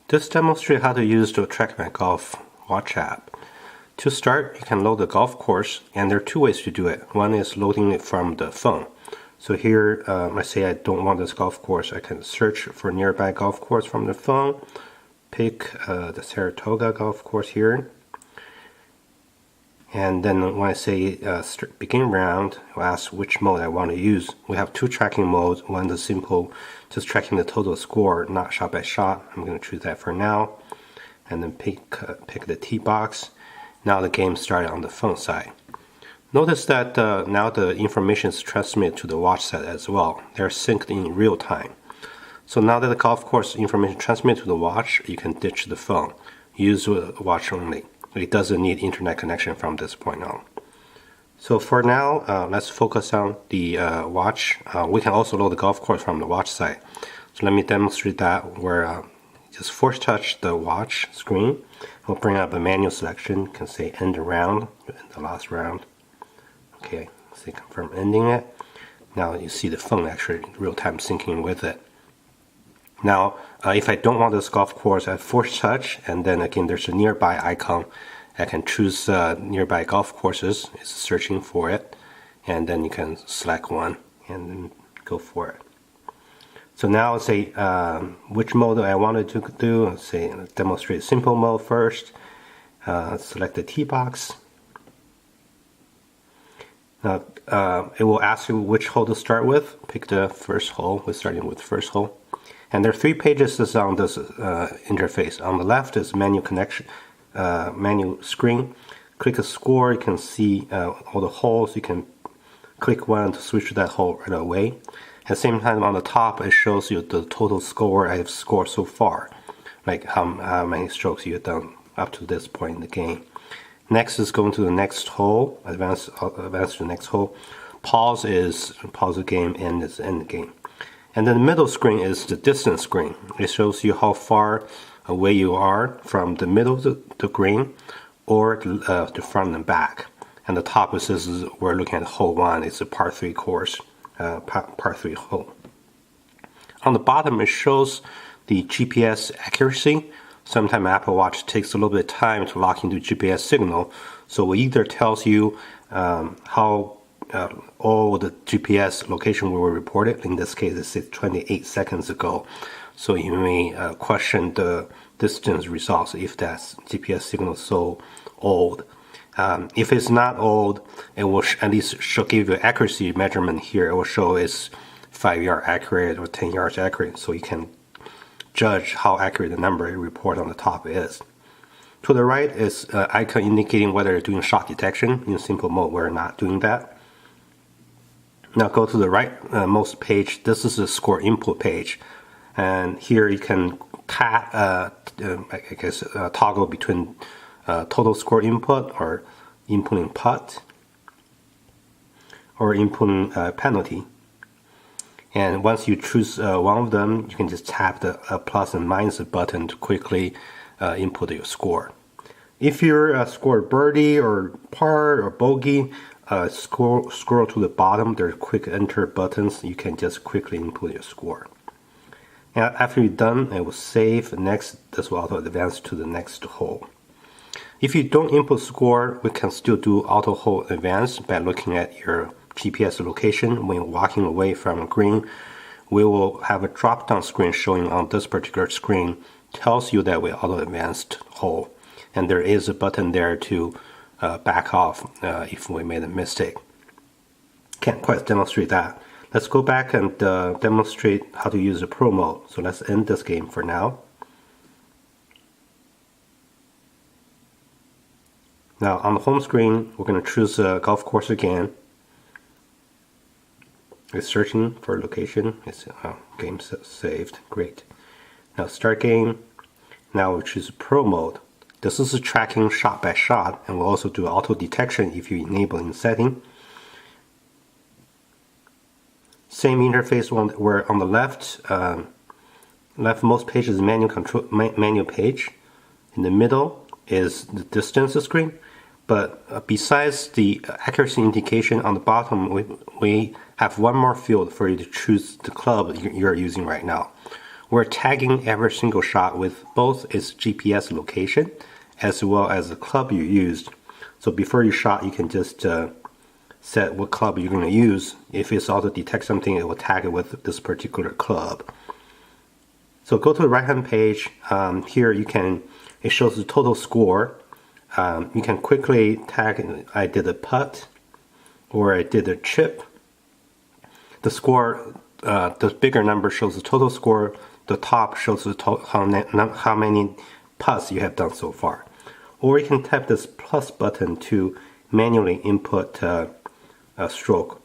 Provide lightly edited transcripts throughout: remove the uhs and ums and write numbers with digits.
This demonstrates how to use the TrackMyGolf watch app. To start, you can load the golf course, and there are two ways to do it. One is loading it from the phone. So here, let's say I don't want this golf course. I can search for nearby golf course from the phone, pick the Saratoga golf course here, and then when I say begin round, I'll ask which mode I want to use. We have two tracking modes. One is simple, just tracking the total score, not shot by shot. I'm going to choose that for now, and then pick the tee box. Now the game started on the phone side. Notice that now the information is transmitted to the watch side as well. They're synced in real time. So now that the golf course information transmitted to the watch, you can ditch the phone. Use the watch only. It doesn't need internet connection from this point on. So for now, let's focus on the watch. We can also load the golf course from the watch side. So let me demonstrate that where just force touch the watch screen. We'll bring up a manual selection. You can say end the round, end the last round. Okay, say confirm ending it. Now you see the phone actually real-time syncing with it. Now, if I don't want this golf course, I force touch, and then again there's a nearby icon. I can choose nearby golf courses. It's searching for it, and then you can select one and then go for it. So now let's say which mode I wanted to do. Let's say demonstrate simple mode first. Select the tee box. Now it will ask you which hole to start with. Pick the first hole. We're starting with first hole. And there are three pages on this interface. On the left is menu connection, menu screen. Click a score. You can see all the holes. You can click one to switch to that hole right away. At the same time, on the top, it shows you the total score I have scored so far, like how many strokes you've done up to this point in the game. Next is going to the next hole. Advance to the next hole. Pause the game. End is end the game. And then the middle screen is the distance screen. It shows you how far away you are from the middle of the green or the front and back. And the top it says we're looking at hole 1. It's a par 3 course, par 3 hole. On the bottom it shows the GPS accuracy. Sometimes Apple Watch takes a little bit of time to lock into GPS signal. So it either tells you how all the GPS location were reported. In this case, it says 28 seconds ago. So you may question the distance results if that GPS signal is so old. If it's not old, it will at least give you accuracy measurement here. It will show it's 5 yards accurate or 10 yards accurate, so you can judge how accurate the number you report on the top is. To the right is an icon indicating whether you're doing shot detection. In simple mode, we're not doing that. Now go to the rightmost page. This is the score input page, and here you can toggle between total score input or inputting putt or inputting penalty. And once you choose one of them, you can just tap the plus and minus button to quickly input your score. If you score birdie or par or bogey, scroll to the bottom. There are quick enter buttons. You can just quickly input your score. And after you're done, it will save. Next, this will auto advance to the next hole. If you don't input score, we can still do auto hole advance by looking at your GPS location. When walking away from a green, we will have a drop-down screen showing on this particular screen. Tells you that we auto advanced hole, and there is a button there to back off if we made a mistake. Can't quite demonstrate that. Let's go back and demonstrate how to use the Pro mode. So let's end this game for now. Now on the home screen, we're going to choose a golf course again. It's searching for location. It's game saved. Great. Now start game. Now we choose Pro mode. This is tracking shot by shot, and we'll also do auto detection if you enable in setting. Same interface where on the leftmost page is manual page. In the middle is the distance screen. But besides the accuracy indication on the bottom, we have one more field for you to choose the club you're using right now. we're tagging every single shot with both its GPS location as well as the club you used. So before you shot, you can just set what club you're going to use. If it's auto detect something, it will tag it with this particular club. So go to the right hand page. Here it shows the total score. You can quickly tag, I did a putt or I did a chip. The score, the bigger number shows the total score. The top shows the how many putts you have done so far. Or you can tap this plus button to manually input a stroke.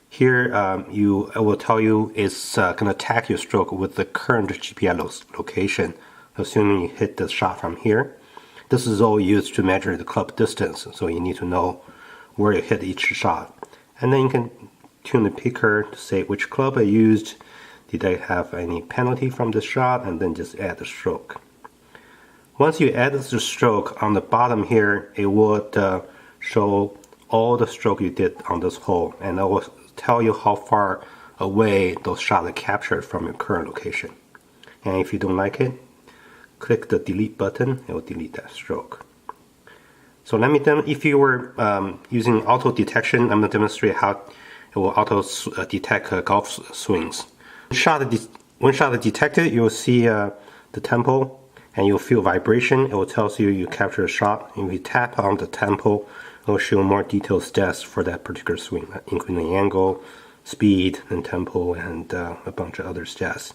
Here, it will tell you it's going to tag your stroke with the current GPS location, assuming you hit the shot from here. This is all used to measure the club distance, so you need to know where you hit each shot. And then you can tune the picker to say which club I used, did I have any penalty from the shot, and then just add the stroke. Once you add the stroke, on the bottom here, it would show all the stroke you did on this hole, and it will tell you how far away those shots are captured from your current location. And if you don't like it, click the delete button, it will delete that stroke. So if you were using auto detection, I'm going to demonstrate how it will auto detect golf swings. When shot is detected, you will see the tempo and you'll feel vibration. It will tell you captured a shot. If you tap on the tempo, it will show more detailed stats for that particular swing, including angle, speed, and tempo, and a bunch of other stats.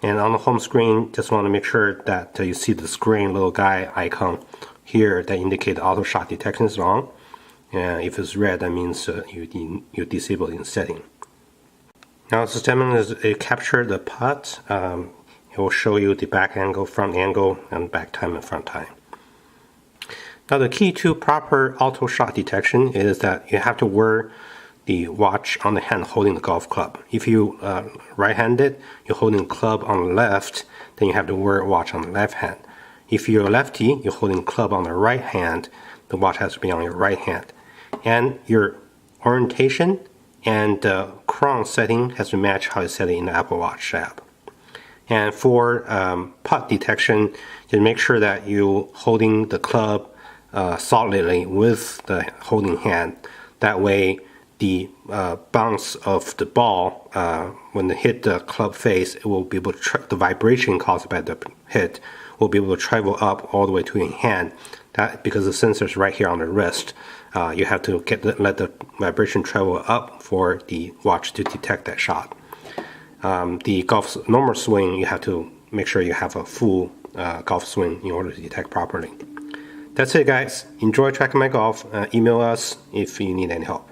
And on the home screen, just want to make sure that you see this green little guy icon here that indicates auto shot detection is on. And if it's red, that means you disable in setting. Now this demo is capture the putt. It will show you the back angle, front angle, and back time and front time. Now the key to proper auto shot detection is that you have to wear the watch on the hand holding the golf club. If you right-handed, you're holding the club on the left, then you have to wear a watch on the left hand. If you're a lefty, you're holding the club on the right hand, the watch has to be on your right hand. And your orientation and crown setting has to match how you set it in the Apple Watch app. And for putt detection, just make sure that you're holding the club solidly with the holding hand. That way, the bounce of the ball, when it hit the club face, it will be able to the vibration caused by the hit will be able to travel up all the way to your hand. That because the sensor is right here on the wrist, you have to let the vibration travel up for the watch to detect that shot. The golf's normal swing, you have to make sure you have a full golf swing in order to detect properly. That's it, guys. Enjoy tracking my golf. Email us if you need any help.